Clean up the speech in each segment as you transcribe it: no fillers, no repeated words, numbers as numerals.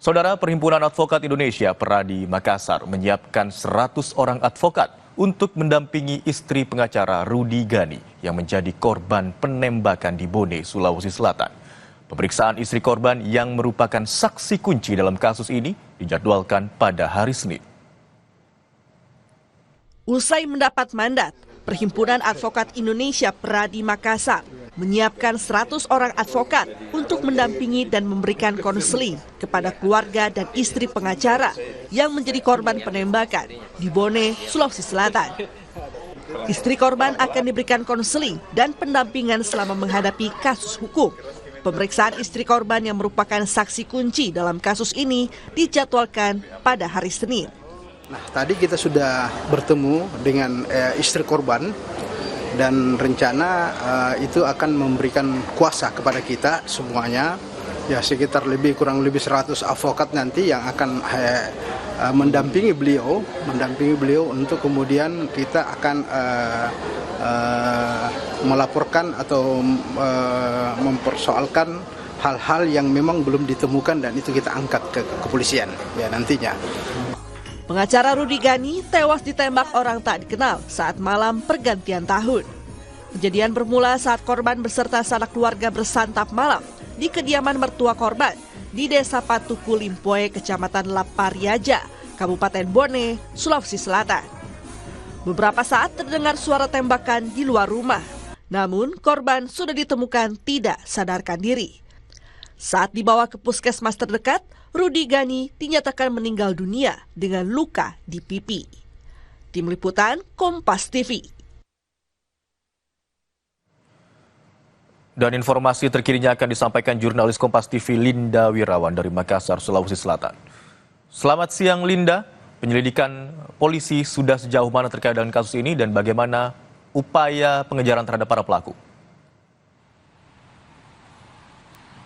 Saudara, Perhimpunan Advokat Indonesia Peradi Makassar menyiapkan 100 orang advokat untuk mendampingi istri pengacara Rudy Gani yang menjadi korban penembakan di Bone, Sulawesi Selatan. Pemeriksaan istri korban yang merupakan saksi kunci dalam kasus ini dijadwalkan pada hari Senin. Usai mendapat mandat, Perhimpunan Advokat Indonesia Peradi Makassar menyiapkan 100 orang advokat untuk mendampingi dan memberikan konseling kepada keluarga dan istri pengacara yang menjadi korban penembakan di Bone, Sulawesi Selatan. Istri korban akan diberikan konseling dan pendampingan selama menghadapi kasus hukum. Pemeriksaan istri korban yang merupakan saksi kunci dalam kasus ini dijadwalkan pada hari Senin. Nah, tadi kita sudah bertemu dengan istri korban dan rencana itu akan memberikan kuasa kepada kita semuanya, ya sekitar kurang lebih 100 advokat nanti yang akan mendampingi beliau untuk kemudian kita akan melaporkan atau mempersoalkan hal-hal yang memang belum ditemukan dan itu kita angkat ke kepolisian ya nantinya. Pengacara Rudy Gani tewas ditembak orang tak dikenal saat malam pergantian tahun. Kejadian bermula saat korban beserta sanak keluarga bersantap malam di kediaman mertua korban di Desa Patuku Limpoe, Kecamatan Lapariaja, Kabupaten Bone, Sulawesi Selatan. Beberapa saat terdengar suara tembakan di luar rumah, namun korban sudah ditemukan tidak sadarkan diri. Saat dibawa ke puskesmas terdekat, Rudy Gani dinyatakan meninggal dunia dengan luka di pipi. Tim Liputan Kompas TV. Dan informasi terkininya akan disampaikan jurnalis Kompas TV Linda Wirawan dari Makassar, Sulawesi Selatan. Selamat siang Linda, penyelidikan polisi sudah sejauh mana terkait dengan kasus ini dan bagaimana upaya pengejaran terhadap para pelaku?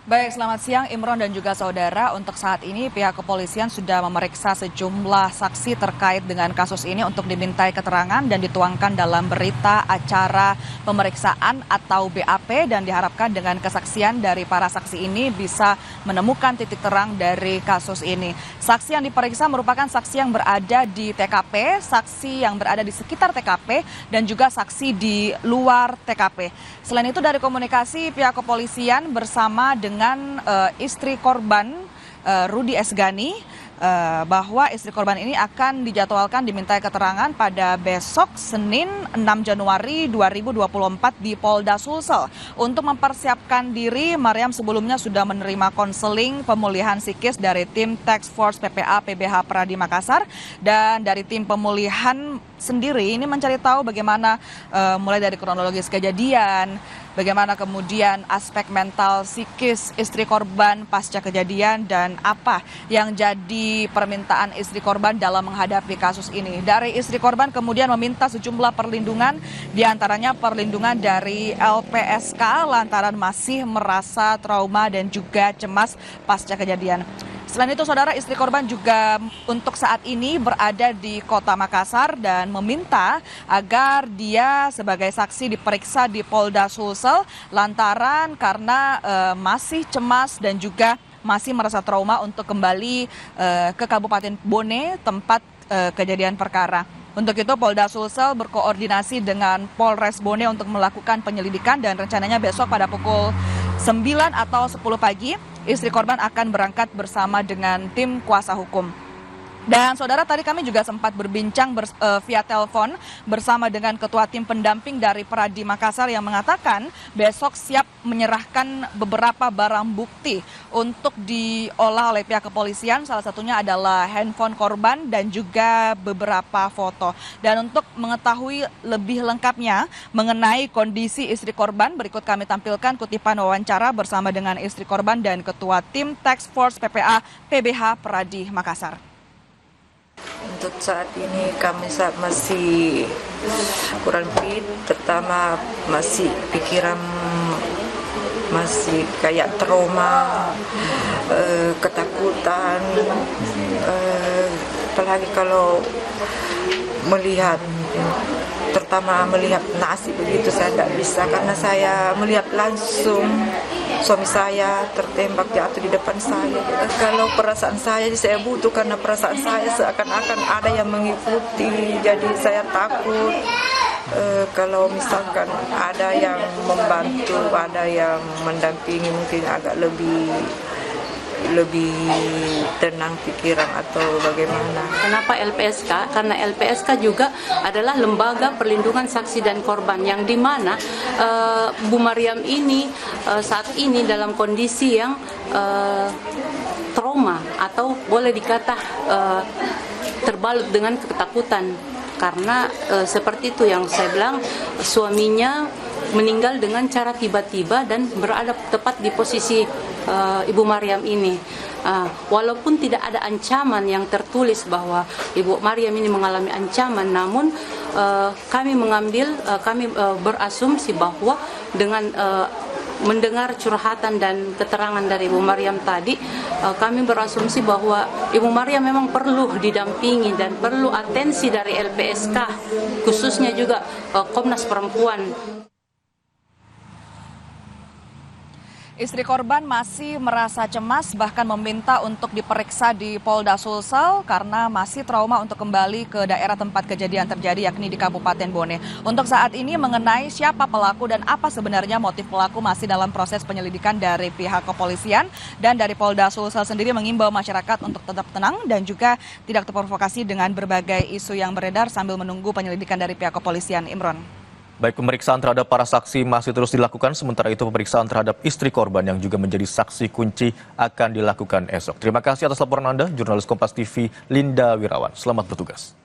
Baik, selamat siang Imron dan juga saudara. Untuk saat ini pihak kepolisian sudah memeriksa sejumlah saksi terkait dengan kasus ini untuk dimintai keterangan dan dituangkan dalam berita acara pemeriksaan atau BAP, dan diharapkan dengan kesaksian dari para saksi ini bisa menemukan titik terang dari kasus ini. Saksi yang diperiksa merupakan saksi yang berada di TKP, saksi yang berada di sekitar TKP, dan juga saksi di luar TKP. Selain itu dari komunikasi pihak kepolisian bersama dengan istri korban Rudy S. Gani, bahwa istri korban ini akan dijadwalkan dimintai keterangan pada besok Senin 6 Januari 2024 di Polda Sulsel. Untuk mempersiapkan diri, Mariam sebelumnya sudah menerima konseling pemulihan psikis dari tim Task Force PPA PBH Peradi Makassar, dan dari tim pemulihan sendiri ini mencari tahu bagaimana mulai dari kronologis kejadian, bagaimana kemudian aspek mental psikis istri korban pasca kejadian, dan apa yang jadi permintaan istri korban dalam menghadapi kasus ini. Dari istri korban kemudian meminta sejumlah perlindungan, diantaranya perlindungan dari LPSK lantaran masih merasa trauma dan juga cemas pasca kejadian. Selain itu, saudara, istri korban juga untuk saat ini berada di Kota Makassar dan meminta agar dia sebagai saksi diperiksa di Polda Sulsel lantaran karena masih cemas dan juga masih merasa trauma untuk kembali ke Kabupaten Bone, tempat kejadian perkara. Untuk itu Polda Sulsel berkoordinasi dengan Polres Bone untuk melakukan penyelidikan, dan rencananya besok pada pukul 9 atau 10 pagi istri korban akan berangkat bersama dengan tim kuasa hukum. Dan saudara, tadi kami juga sempat berbincang via telepon bersama dengan ketua tim pendamping dari Peradi Makassar yang mengatakan besok siap menyerahkan beberapa barang bukti untuk diolah oleh pihak kepolisian. Salah satunya adalah handphone korban dan juga beberapa foto. Dan untuk mengetahui lebih lengkapnya mengenai kondisi istri korban, berikut kami tampilkan kutipan wawancara bersama dengan istri korban dan ketua tim Task Force PPA PBH Peradi Makassar. Untuk saat ini kami masih kurang fit, pertama masih pikiran masih kayak trauma, ketakutan, apalagi kalau melihat pertama melihat nasi begitu saya tidak bisa karena saya melihat langsung suami saya tertembak jatuh di depan saya. Kalau perasaan saya butuh karena perasaan saya seakan-akan ada yang mengikuti, jadi saya takut. Kalau misalkan ada yang membantu, ada yang mendampingi, mungkin agak lebih tenang pikiran atau bagaimana. Kenapa LPSK? Karena LPSK juga adalah lembaga perlindungan saksi dan korban yang dimana Bu Mariam ini saat ini dalam kondisi yang trauma atau boleh dikata terbalut dengan ketakutan. Karena seperti itu yang saya bilang, suaminya meninggal dengan cara tiba-tiba dan berada tepat di posisi Ibu Mariam ini. Walaupun tidak ada ancaman yang tertulis bahwa Ibu Mariam ini mengalami ancaman, namun kami berasumsi bahwa dengan mendengar curhatan dan keterangan dari Ibu Mariam tadi, kami berasumsi bahwa Ibu Mariam memang perlu didampingi dan perlu atensi dari LPSK, khususnya juga Komnas Perempuan. Istri korban masih merasa cemas, bahkan meminta untuk diperiksa di Polda Sulsel karena masih trauma untuk kembali ke daerah tempat kejadian terjadi, yakni di Kabupaten Bone. Untuk saat ini mengenai siapa pelaku dan apa sebenarnya motif pelaku masih dalam proses penyelidikan dari pihak kepolisian, dan dari Polda Sulsel sendiri mengimbau masyarakat untuk tetap tenang dan juga tidak terprovokasi dengan berbagai isu yang beredar sambil menunggu penyelidikan dari pihak kepolisian. Imron. Baik, pemeriksaan terhadap para saksi masih terus dilakukan, sementara itu pemeriksaan terhadap istri korban yang juga menjadi saksi kunci akan dilakukan esok. Terima kasih atas laporan Anda, jurnalis Kompas TV Linda Wirawan. Selamat bertugas.